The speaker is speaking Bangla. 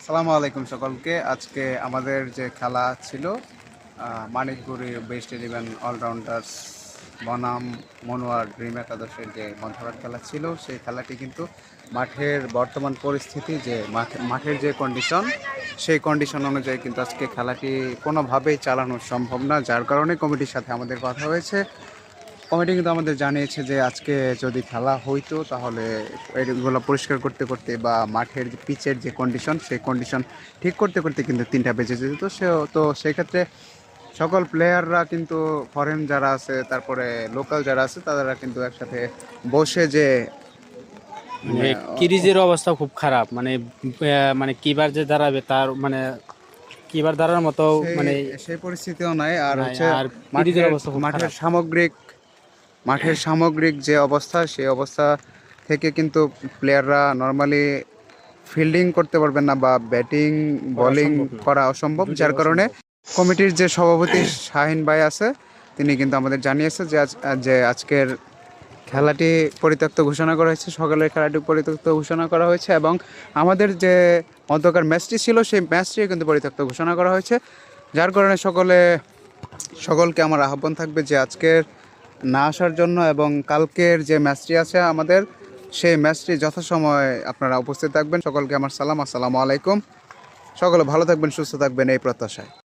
আসসালামু আলাইকুম সকলকে। আজকে আমাদের যে খেলা ছিল মানিকপুরি বেস্ট 11 অলরাউন্ডার্স বনাম মনোয়ার ড্রিম একাদশের যে মধ্যরাত খেলা ছিল, সেই খেলাটি কিন্তু মাঠের বর্তমান পরিস্থিতি, যে মাঠের যে কন্ডিশন, সেই কন্ডিশন অনুযায়ী কিন্তু আজকে খেলাটি কোনোভাবেই চালানো সম্ভব না। যার কারণে কমিটির সাথে আমাদের কথা হয়েছে। কমিটি কিন্তু আমাদের জানিয়েছে যে আজকে যদি খেলা হইতো তাহলে এগুলো পরিষ্কার করতে করতে বা মাঠের যে পিচের যে কন্ডিশন, সেই কন্ডিশন ঠিক করতে করতে কিন্তু 3টা বেজে যেত। তো সেক্ষেত্রে সকল প্লেয়াররা কিন্তু ফরেন যারা আছে, তারপরে লোকাল যারা আছে, তারা কিন্তু একসাথে বসে যে মানে কিরিজের অবস্থা খুব খারাপ, মানে কিবার যে দাঁড়াবে তার কিবার দাঁড়ার মতো সেই পরিস্থিতিও নাই। আর নাই। হচ্ছে আর কিরিজের অবস্থা খুব মাঠের খারাপ। সামগ্রিক যে অবস্থা, সেই অবস্থা থেকে কিন্তু প্লেয়াররা নর্মালি ফিল্ডিং করতে পারবেন না বা ব্যাটিং বোলিং করা অসম্ভব। যার কারণে কমিটির যে সভাপতি শাহিন ভাই আছে, তিনি কিন্তু আমাদের জানিয়েছে যে আজকের খেলাটি পরিত্যক্ত ঘোষণা করা হয়েছে, সকালের খেলাটি পরিত্যক্ত ঘোষণা করা হয়েছে এবং আমাদের যে মধ্যকার ম্যাচটি ছিল, সেই ম্যাচটিও কিন্তু পরিত্যক্ত ঘোষণা করা হয়েছে। যার কারণে সকলকে আমার আহ্বান থাকবে যে আজকের না আসার জন্য, এবং কালকের যে ম্যাচটি আছে আমাদের, সেই ম্যাচটি যথাসময়ে আপনারা উপস্থিত থাকবেন। সকলকে আমার সালাম, আসসালামু আলাইকুম। সকলে ভালো থাকবেন, সুস্থ থাকবেন, এই প্রত্যাশায়।